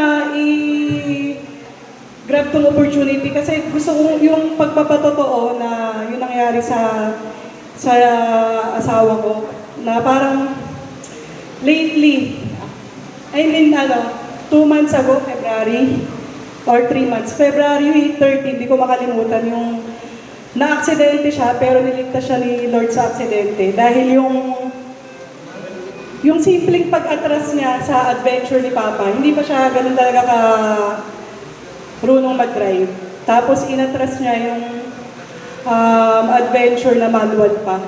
grab tong opportunity kasi gusto ko yung pagpapatotoo na yung nangyari sa asawa ko na parang lately, 2 months ago, February, or 3 months, February 13, hindi ko makalimutan yung na-aksidente siya pero niligtas siya ni Lord sa aksidente dahil yung simpleng pag-atras niya sa adventure ni Papa, hindi pa siya ganun talaga runong mag-drive. Tapos inatras niya yung adventure na manual pa.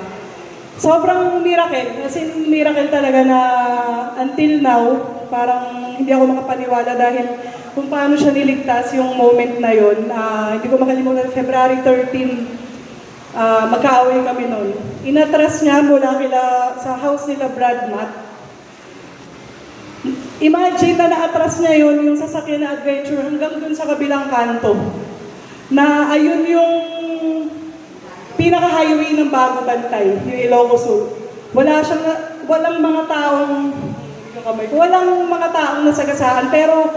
Sobrang miracle, kasi miracle talaga na until now, parang hindi ako makapaniwala dahil kung paano siya niligtas yung moment na yon. Hindi ko makalimutan, February 13, magkaaway kami noon. Inatras niya mula sa house nila Brad Matt. Imagine na naatras niya yun, yung sasakyan na adventure hanggang dun sa kabilang kanto. Na ayun yung pinaka-highway ng Bago Bantay, yung Ilocos Sur. Walang mga taong nasagasaan, pero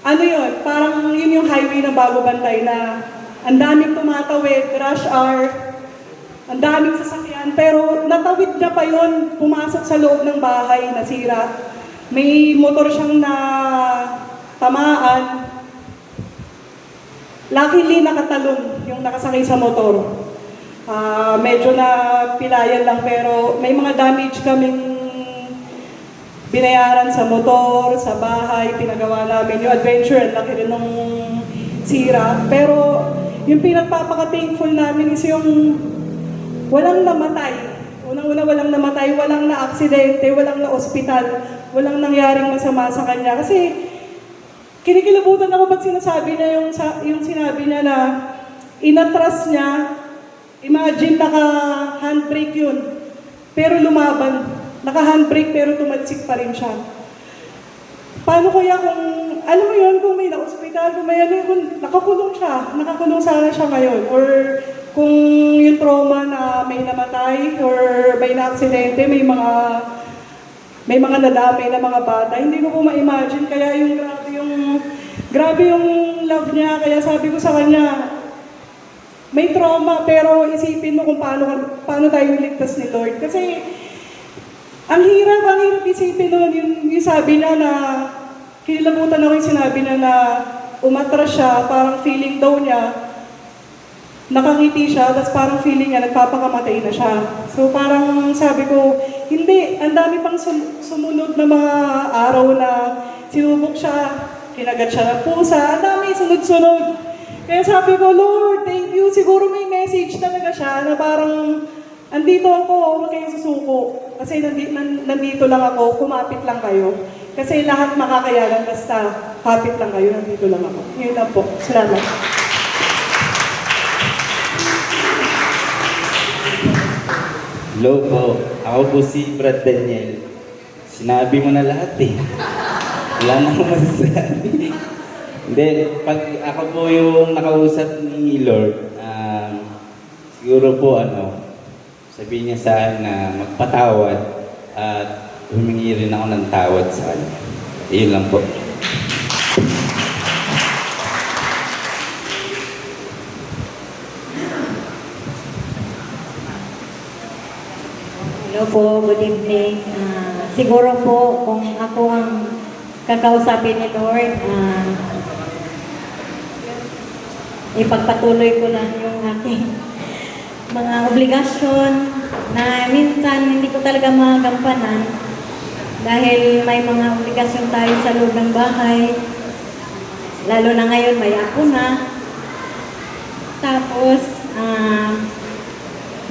ano yun, parang yun yung highway ng Bago Bantay na ang daming tumatawid, rush hour, ang daming sasakyan, pero natawid niya pa yun, pumasok sa loob ng bahay, nasira. May motor siyang tamaan. Luckily, nakatalon yung nakasakay sa motor. Medyo na pilayan lang pero may mga damage kaming binayaran sa motor, sa bahay, pinagawa namin yung adventure, laki rin nung sira. Pero yung pinagpapaka-thankful namin is yung walang namatay. Unang-una, walang namatay, walang na-aksidente, walang na-ospital, walang nangyaring masama sa kanya. Kasi kinikilabutan ako pag sinasabi niya yung sinabi niya na inatras niya, imagine naka-handbrake yun, pero lumaban. Naka-handbrake pero tumalsik pa rin siya. Paano kaya kung, alam mo yun, kung may na-ospital, kung nakakulong siya, nakakulong sana siya ngayon, or kung yung trauma na may namatay or may na-aksidente, may mga nadamay na mga bata, hindi ko po ma-imagine. Kaya grabe yung love niya. Kaya sabi ko sa kanya, may trauma, pero isipin mo kung paano tayo niligtas ni Lord. Kasi ang hirap isipin nun. Yung sabi niya na, kinilabutan ako yung sinabi niya na umatras siya, parang feeling daw niya, nakangiti siya, tapos parang feeling niya, nagpapakamatay na siya. So parang sabi ko, hindi, ang dami pang sumunod na mga araw na sinubok siya, kinagat siya ng pusa, ang dami sunod-sunod. Kaya sabi ko, Lord, thank you. Siguro may message talaga siya na parang, andito ako, huwag kayong susuko. Kasi nandito lang ako, kumapit lang kayo. Kasi lahat makakayanan, basta kapit lang kayo, nandito lang ako. Yun lang po. Salamat. Hello po, ako po si Brad Daniel. Sinabi mo na lahat eh. Wala na akong masasabi. Hindi, pag ako po yung nakausap ni Lord, siguro po sabihin niya sa akin na magpatawad at humingi rin ako ng tawad sa kanya. Iyon lang po. Hello po, good evening. Siguro po, kung ako ang kakausapin ni Lord, ipagpatuloy ko lang yung aking mga obligasyon na minsan hindi ko talaga magampanan dahil may mga obligasyon tayo sa loob ng bahay. Lalo na ngayon, may apo na. Tapos,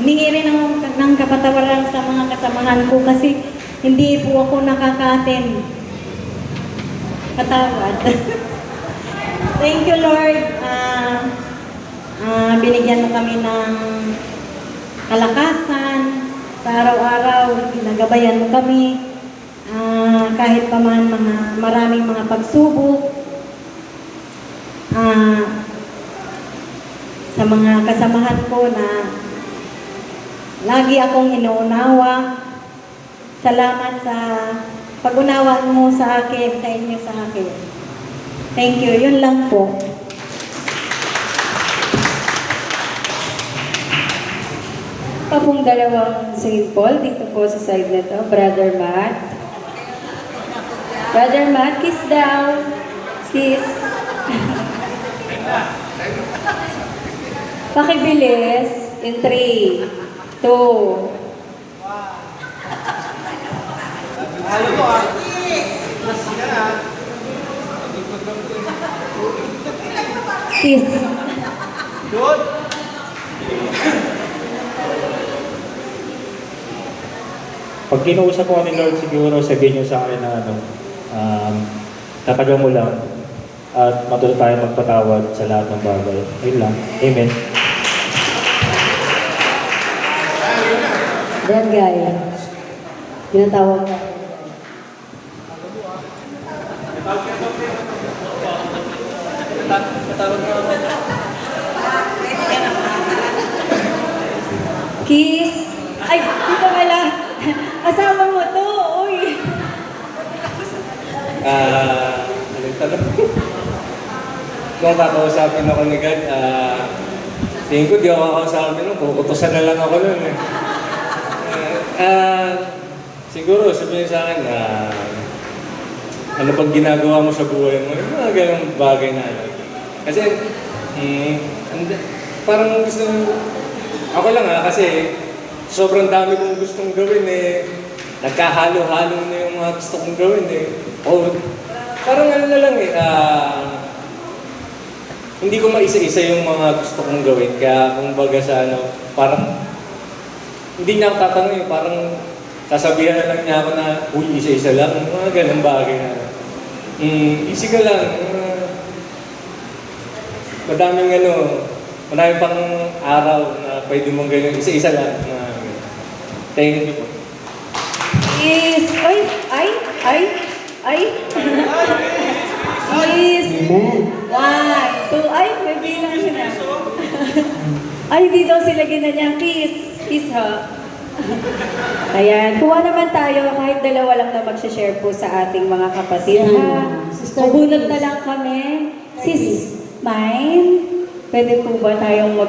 humingi rin ako ng kapatawaran sa mga kasamahan ko kasi hindi po ako nakaka-attend. Patawad. Thank you, Lord. Binigyan mo kami ng kalakasan sa araw-araw. gabayan mo kami kahit pa man maraming mga pagsubok, sa mga kasamahan ko na lagi akong inuunawa. Salamat sa pag-unawa mo sa akin, sa inyo sa akin. Thank you. Yun lang po. Pa pong dalawang St. Paul dito po sa side na to. Brother Matt. Brother Matt, kiss daw. Kiss. Pakibilis. In 3, 2. Kiss. Pag kinuusap ko ni Lord, siguro sabihin niyo sa akin na tatagal mo lang at matuto tayo magpatawad sa lahat ng bagay. Ayun lang. Amen. Then guy, tinatawag ka. Kiss. Ay, dito pala. Kasama mo to. Uy. Anong tanong? Kung kakausapin ako ni God, tingin ko di ako kakausapin nun, puputusan na lang ako nun. Siguro sabihin sa akin, ano pag ginagawa mo sa buhay mo, yung mga ganong bagay na ano. Kasi, parang gusto, ako lang kasi sobrang dami kong gustong gawin nagkahalo-halo na yung mga gusto kong gawin O, parang ano na lang hindi ko maisa-isa yung mga gusto kong gawin. Kaya kumbaga sa parang hindi niya ako tatanungin, parang sasabihan na lang niya ako na, uy, isa-isa lang, mga ganang bagay na. Easy ka lang. Madaming pang araw na pwede mong ganyan, isa-isa lang. Thank you po. Kiss. Ay. Kiss. Amen. 1, 2. Ay, may bilang sila. Ay, hindi daw sila ginanyang kiss. Kiss ha. Ayan, kuha naman tayo kahit dalawa lang na mag-share po sa ating mga kapatid ha. Sister Mabunot Grace. na lang kami. Sis, mine, pwede po ba tayong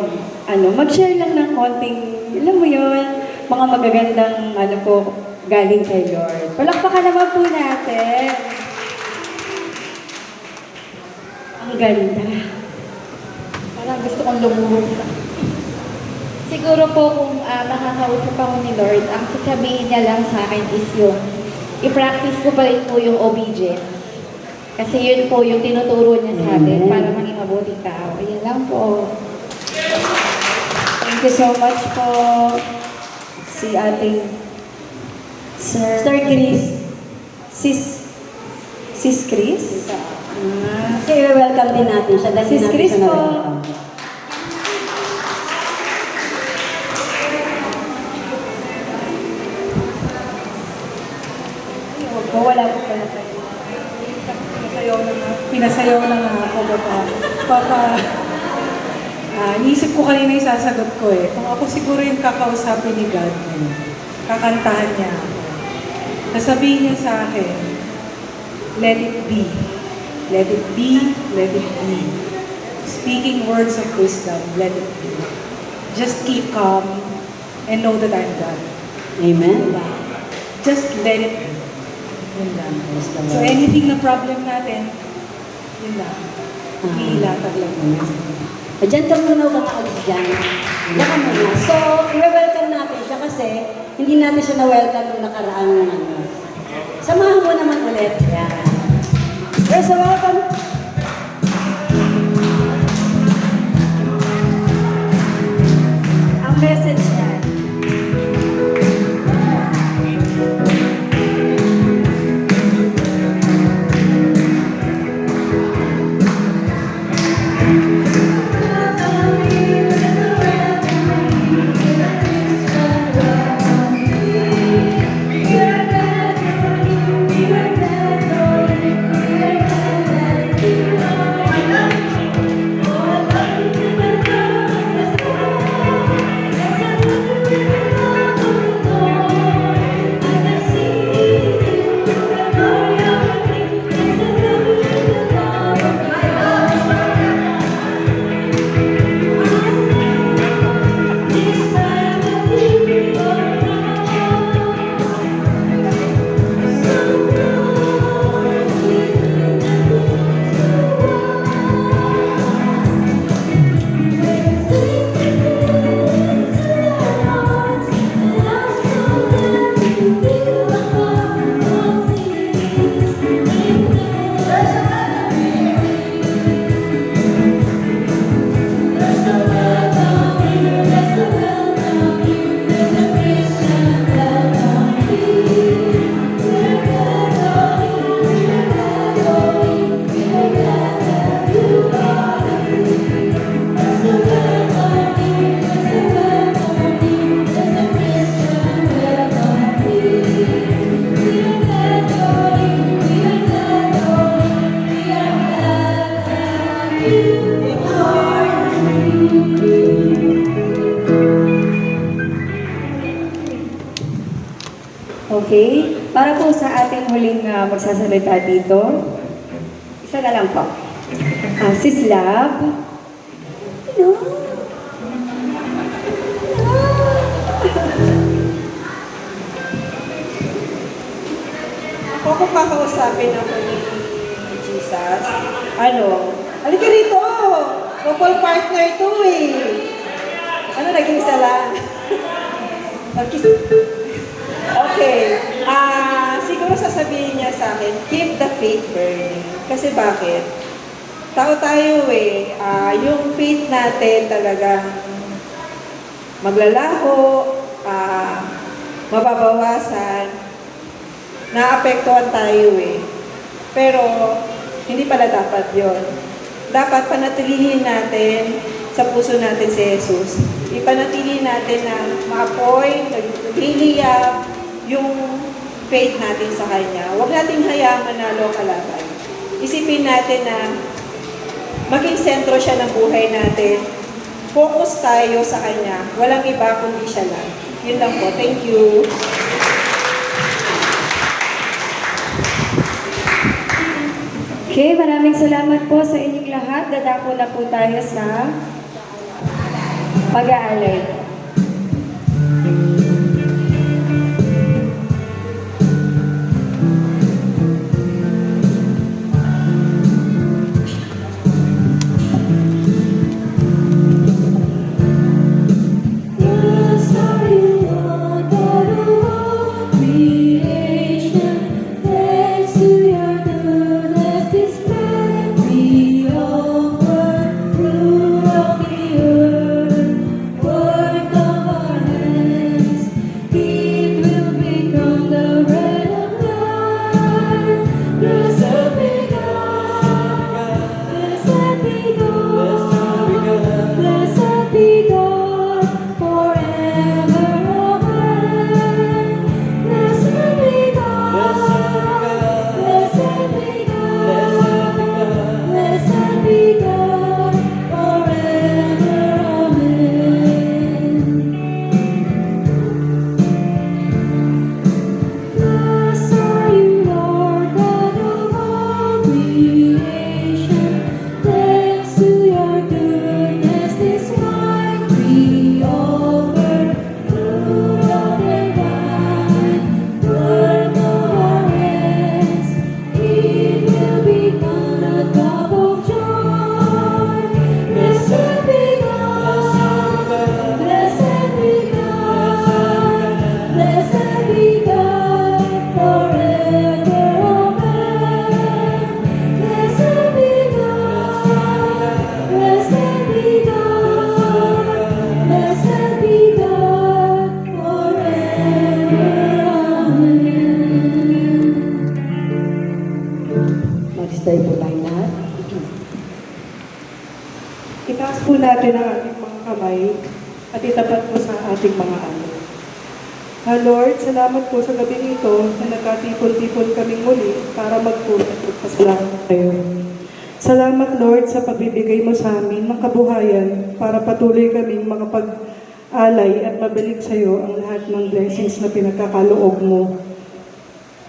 mag-share lang ng konting, alam mo yun, mga magagandang po galing kay Lord. Palakpakan naman po natin. Ang ganda. Parang gusto kong lumuhog na. Siguro po kung makakausap ako ni Lord, ang sasabihin niya lang sa akin is yung i-practice ko pa rin po yung obedience. Kasi yun po yung tinuturo niya sa atin para maging mabuting tao. Yan lang po. Thank you so much po. Si ating Sir Chris. Sis Chris? Kasi welcome din natin siya. Dahil Sis natin Chris siya po. na-welcome. Wala po pala tayo. Pinasayaw na nga ako, iniisip ko kanina yung sasagot ko Kung ako siguro yung kakausapin ni God, kakantahan niya ako. Sasabihin niya sa akin, let it be. Let it be, let it be. Speaking words of wisdom, let it be. Just keep calm and know that I'm God. Amen. Just let it be. Yun lang. So anything na problem natin, yun lang. Iilatag lang. Diyan ka muna ka maalis dyan. Diyan ka muna. So, i-welcome natin siya kasi hindi natin siya na-welcome nung nakaraang Samahan mo naman ulit. Yan. There's a welcome. Ang message niya. Okay, para po sa ating huling magsasalita dito, isa na lang po. Sis Love. Hello. Ako kung kakausapin ako ni Jesus, halika rito! Couple partner to eh! Naging isa lang? Okay. Siguro sasabihin niya sa akin, keep the faith burning. Kasi bakit? Tao tayo eh. Yung faith natin talagang maglalaho, mababawasan, naapektuhan tayo eh. Pero, hindi pala dapat yon. Dapat panatilihin natin sa puso natin si Jesus. Ipanatili natin na ma-appoint, nagliliyap yung faith natin sa Kanya. Huwag nating hayaan manalo kalaban. Isipin natin na maging sentro siya ng buhay natin. Focus tayo sa Kanya. Walang iba kundi siya lang. Yun lang po. Thank you. Okay, maraming salamat po sa inyong lahat. Dadako na po tayo sa pag-aalay. Mag-stay po tayo lahat. Itaas po natin ang ating mga kamay at itapat po sa ating mga ano. Lord, salamat po sa gabi nito na nagkatipon-tipon kaming muli para magpuna at magpasalamat tayo. Salamat, Lord, sa pagbibigay mo sa amin ng kabuhayan para patuloy kaming makapag-alay at mabalik sa iyo ang lahat ng blessings na pinagkakaloob mo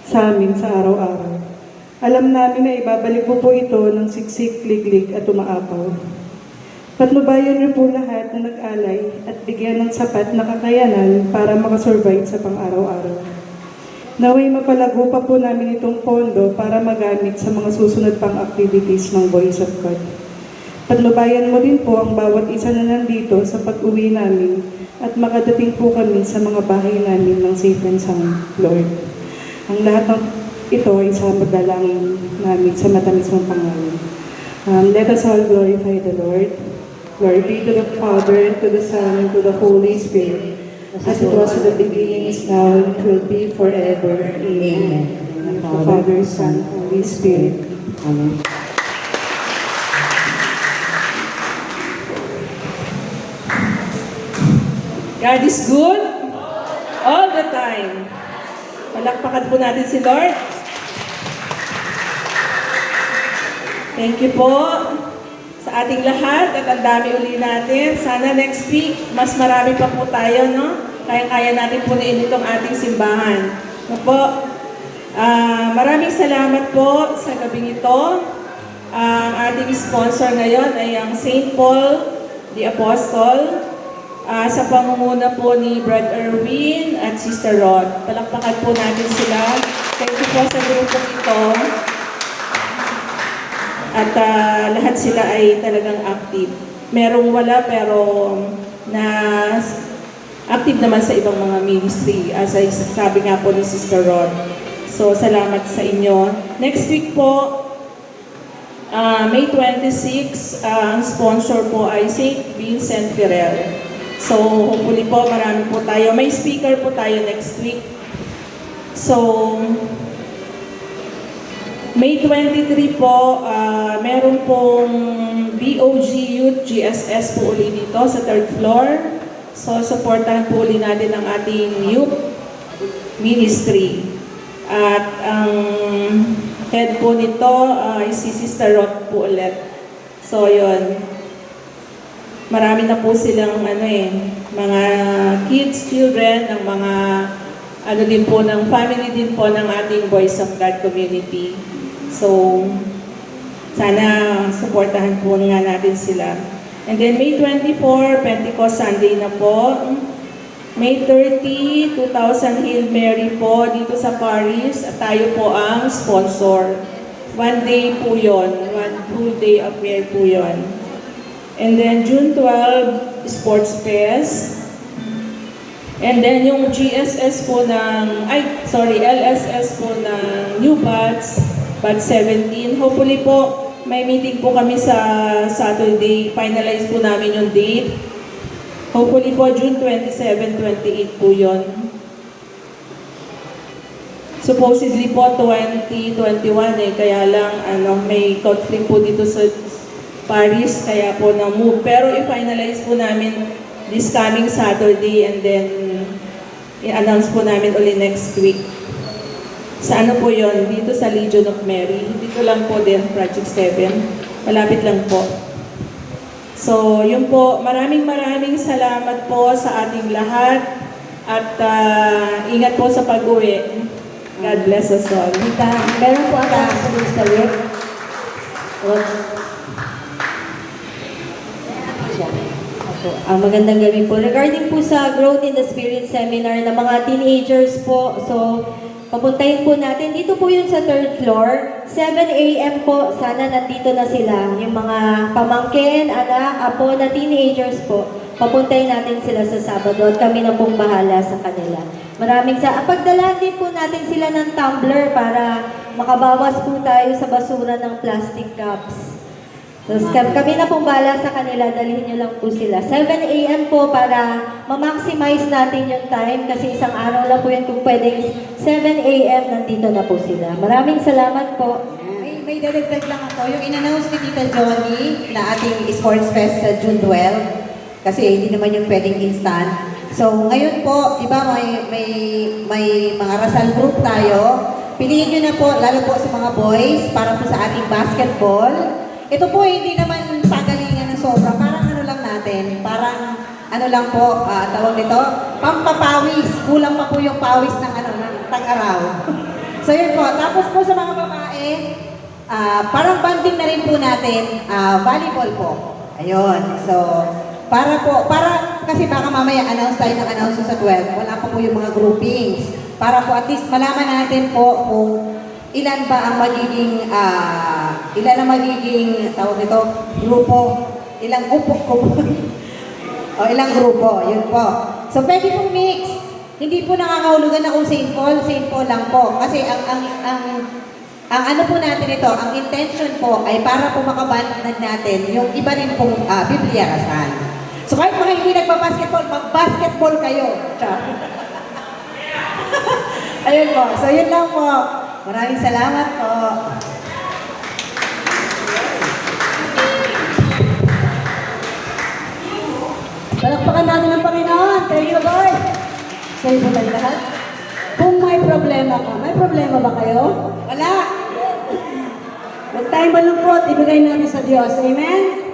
sa amin sa araw-araw. Alam namin na ibabalik mo po ito ng siksik, liglig at umaapaw. Patnubayan niyo po lahat na nag-alay at bigyan ng sapat na kakayanan para makasurvive sa pang-araw-araw. Naway mapalago pa po namin itong pondo para magamit sa mga susunod pang activities ng Voice of God. Patnubayan mo din po ang bawat isa na nandito sa pag-uwi namin at makadating po kami sa mga bahay namin ng safe and sound, Lord. Ang lahat ng ito ay sa madalangin namin sa matamis mong pangalan. Let us all glorify the Lord. Glory be to the Father, and to the Son, and to the Holy Spirit, as it was in the beginning, is now, and will be forever. Amen. And the Father, Son, Holy Spirit. Amen. God is good all the time. Palakpakan po natin si Lord. Thank you po sa ating lahat at ang dami uli natin. Sana next week, mas marami pa po tayo, no? Kaya-kaya natin punuin itong ating simbahan. Opo. Maraming salamat po sa gabing ito. Ang ating sponsor ngayon ay ang St. Paul the Apostle sa pangunguna po ni Brad Erwin at Sister Rod. Palakpakan po natin sila. Thank you po sa grupo ito. At lahat sila ay talagang active. Merong wala pero na active naman sa ibang mga ministry as ay sabi nga po ni Sister Rod. So salamat sa inyo. Next week po, May 26, ang sponsor po ay St. Vincent Ferrer. So hopefully po marami po tayo. May speaker po tayo next week. So May 23 po, meron pong BOG Youth GSS po uli dito sa 3rd floor. So, supportahan po uli natin ang ating youth ministry. At ang head po nito ay si Sister Roth po ulit. So, yun. Marami na po silang mga kids, children, ng mga din po ng family din po ng ating Voice of God community. So, sana supportahan po nga natin sila. And then May 24, Pentecost Sunday na po. May 30, 2,000 Hail Mary po dito sa Paris. At tayo po ang sponsor. 1 day po yon, 1 full day of prayer po yon. And then June 12, Sports Fest. And then yung GSS po LSS po ng New Batch 17. Hopefully po, may meeting po kami sa Saturday. Finalize po namin yung date. Hopefully po, June 27, 28 po yun. Supposedly po, 2021 kaya lang may conflict po dito sa Paris, kaya po na-move. Pero i-finalize po namin this coming Saturday and then i-announce po namin uli next week. Sa po yon, dito sa Legion of Mary. Dito lang po din, Project 7. Malapit lang po. So, yun po. Maraming salamat po sa ating lahat. At ingat po sa pag-uwi. God bless us all. Meron po ata sa Mr. Rick. Magandang gabi po. Regarding po sa Growth in the Spirit Seminar ng mga teenagers po, so papuntahin po natin. Dito po yun sa 3rd floor. 7 a.m. po. Sana nandito na sila. Yung mga pamangkin, anak, apo na teenagers po. Papuntahin natin sila sa Sabado at kami na pong bahala sa kanila. Pagdalahan din po natin sila ng tumbler para makabawas po tayo sa basura ng plastic cups. So, kami na pong bahala sa kanila, dalhin nyo lang po sila. 7 a.m. po para ma-maximize natin yung time kasi isang araw lang po yun kung pwede 7 a.m. nandito na po sila. Maraming salamat po. May dadagdag lang ako. Yung in-announce ni Tita Johnny na ating Sports Fest sa June 12 kasi hindi naman yung pwedeng instant. So ngayon po, di ba may mga Rasal group tayo. Piliin nyo na po, lalo po sa mga boys para po sa ating basketball. Ito po hindi naman pagalingan ng sobra. Parang lang natin. Parang lang po, tawag nito, pampapawis. Kulang pa po yung pawis ng tag-araw. So yun po. Tapos po sa mga babae, parang banding na rin po natin, volleyball po. Ayun. So, kasi baka mamaya announce tayo ng announce sa 12. Wala pa po yung mga groupings. Para po at least malaman natin po kung ilan ba ang magiging tawag nito, grupo, ilang grupo, yun po. So pwede pong mix. Hindi po nakakahulugan na kung St. Paul lang po. Kasi ang ano po natin ito, ang intention po ay para po makabanad natin yung iba rin pong Biblia Rasal. So kahit mga hindi nagpa-basketball, mag-basketball kayo. Ayun po. So yun lang po. Maraming salamat po. Palakpakan natin ang Panginoon. Thank you, Lord. Sa iyo po tayo lahat. Kung may problema ka, may problema ba kayo? Wala. Huwag tayong malungkot, ibigay natin sa Diyos. Amen?